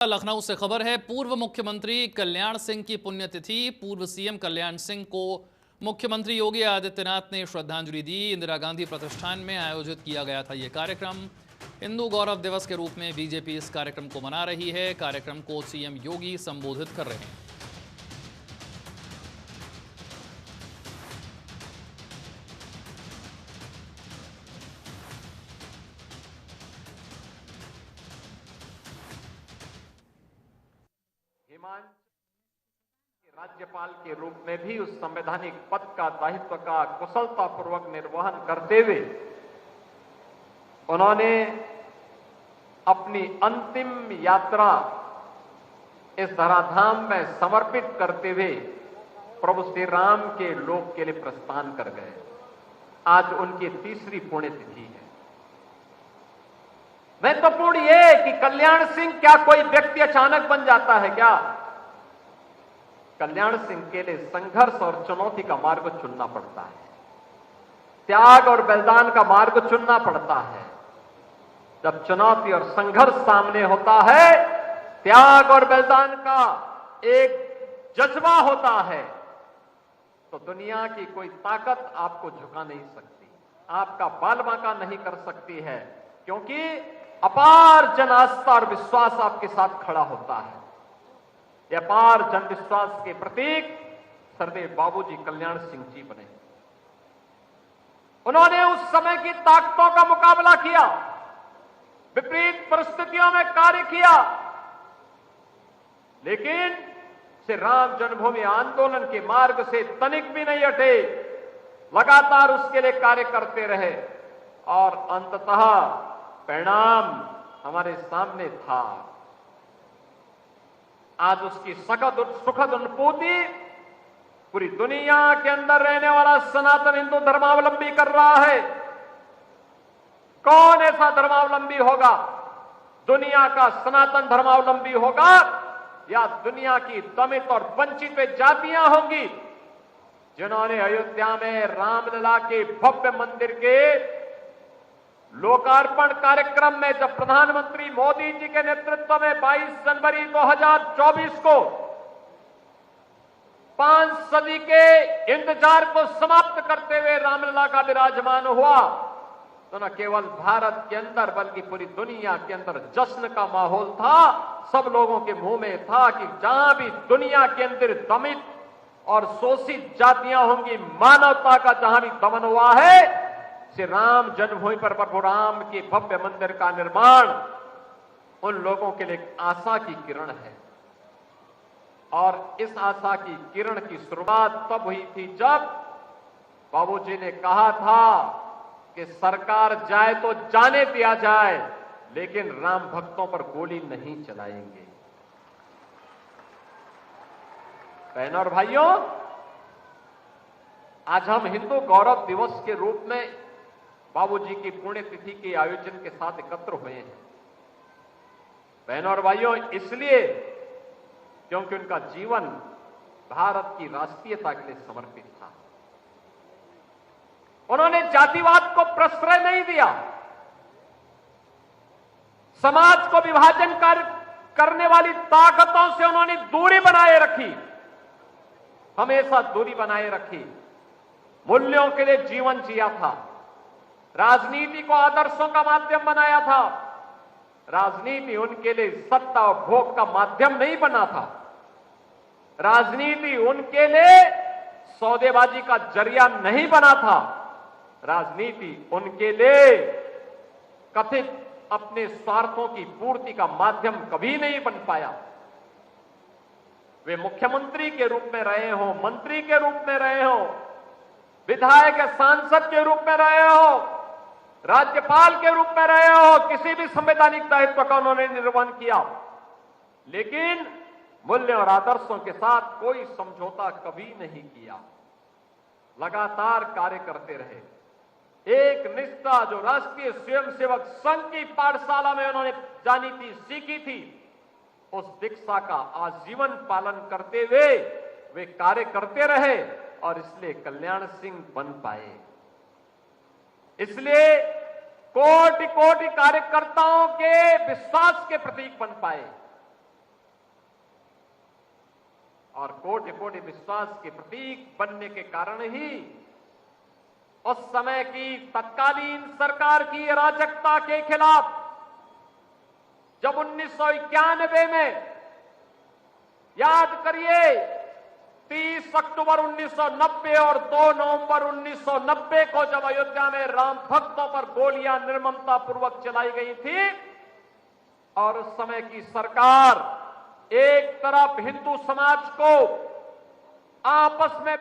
लखनऊ से खबर है। पूर्व मुख्यमंत्री कल्याण सिंह की पुण्यतिथि। पूर्व सीएम कल्याण सिंह को मुख्यमंत्री योगी आदित्यनाथ ने श्रद्धांजलि दी। इंदिरा गांधी प्रतिष्ठान में आयोजित किया गया था यह कार्यक्रम। हिंदू गौरव दिवस के रूप में बीजेपी इस कार्यक्रम को मना रही है। कार्यक्रम को सीएम योगी संबोधित कर रहे हैं। राज्यपाल के रूप में भी उस संवैधानिक पद का दायित्व का कुशलतापूर्वक निर्वहन करते हुए उन्होंने अपनी अंतिम यात्रा इस धराधाम में समर्पित करते हुए प्रभु श्री राम के लोक के लिए प्रस्थान कर गए। आज उनकी तीसरी पुण्यतिथि है। महत्वपूर्ण यह कि कल्याण सिंह क्या कोई व्यक्ति अचानक बन जाता है क्या? कल्याण सिंह के लिए संघर्ष और चुनौती का मार्ग चुनना पड़ता है, त्याग और बलिदान का मार्ग चुनना पड़ता है। जब चुनौती और संघर्ष सामने होता है, त्याग और बलिदान का एक जज्बा होता है, तो दुनिया की कोई ताकत आपको झुका नहीं सकती, आपका बाल बांका नहीं कर सकती है, क्योंकि अपार जन आस्था और विश्वास आपके साथ खड़ा होता है। अपार जन विश्वास के प्रतीक सरदेव बाबूजी कल्याण सिंह जी बने। उन्होंने उस समय की ताकतों का मुकाबला किया, विपरीत परिस्थितियों में कार्य किया, लेकिन श्री राम जन्मभूमि आंदोलन के मार्ग से तनिक भी नहीं हटे, लगातार उसके लिए कार्य करते रहे और अंततः परिणाम हमारे सामने था। आज उसकी सुखद अनुभूति पूरी दुनिया के अंदर रहने वाला सनातन हिंदू धर्मावलंबी कर रहा है। कौन ऐसा धर्मावलंबी होगा? दुनिया का सनातन धर्मावलंबी होगा या दुनिया की दमित और वंचित जातियां होंगी जिन्होंने अयोध्या में रामलला के भव्य मंदिर के लोकार्पण कार्यक्रम में जब प्रधानमंत्री मोदी जी के नेतृत्व में 22 जनवरी 2024 को 5 सदी के इंतजार को समाप्त करते हुए रामलला का विराजमान हुआ, तो न केवल भारत के अंदर बल्कि पूरी दुनिया के अंदर जश्न का माहौल था। सब लोगों के मुंह में था कि जहां भी दुनिया के अंदर दमित और शोषित जातियां होंगी, मानवता का जहां भी दमन हुआ है, श्री राम जन्मभूमि पर प्रभु राम के भव्य मंदिर का निर्माण उन लोगों के लिए आशा की किरण है। और इस आशा की किरण की शुरुआत तब हुई थी जब बाबूजी ने कहा था कि सरकार जाए तो जाने दिया जाए, लेकिन राम भक्तों पर गोली नहीं चलाएंगे। बहनों और भाइयों, आज हम हिंदू गौरव दिवस के रूप में बाबूजी की पुण्यतिथि के आयोजन के साथ एकत्र हुए हैं। बहनों और भाइयों, इसलिए क्योंकि उनका जीवन भारत की राष्ट्रीयता के लिए समर्पित था। उन्होंने जातिवाद को प्रश्रय नहीं दिया, समाज को विभाजन करने वाली ताकतों से उन्होंने दूरी बनाए रखी, हमेशा दूरी बनाए रखी। मूल्यों के लिए जीवन जिया था, राजनीति को आदर्शों का माध्यम बनाया था। राजनीति उनके लिए सत्ता और भोग का माध्यम नहीं बना था। राजनीति उनके लिए सौदेबाजी का जरिया नहीं बना था। राजनीति उनके लिए कथित अपने स्वार्थों की पूर्ति का माध्यम कभी नहीं बन पाया। वे मुख्यमंत्री के रूप में रहे हो, मंत्री के रूप में रहे हो, विधायक सांसद के रूप में रहे हो, राज्यपाल के रूप में रहे हो, किसी भी संवैधानिक दायित्व का उन्होंने निर्वहन किया, लेकिन मूल्य और आदर्शों के साथ कोई समझौता कभी नहीं किया। लगातार कार्य करते रहे। एक निष्ठा जो राष्ट्रीय स्वयंसेवक संघ की पाठशाला में उन्होंने जानी थी, सीखी थी, उस दीक्षा का आजीवन पालन करते हुए वे कार्य करते रहे और इसलिए कल्याण सिंह बन पाए। इसलिए कोटि कोटि कार्यकर्ताओं के विश्वास के प्रतीक बन पाए। और कोटि कोटि विश्वास के प्रतीक बनने के कारण ही उस समय की तत्कालीन सरकार की अराजकता के खिलाफ जब 1991 में, याद करिए, 30 अक्टूबर 1990 और 2 नवंबर 1990 को जब अयोध्या में राम भक्तों पर गोलियां निर्ममता पूर्वक चलाई गई थी और उस समय की सरकार एक तरफ हिंदू समाज को आपस में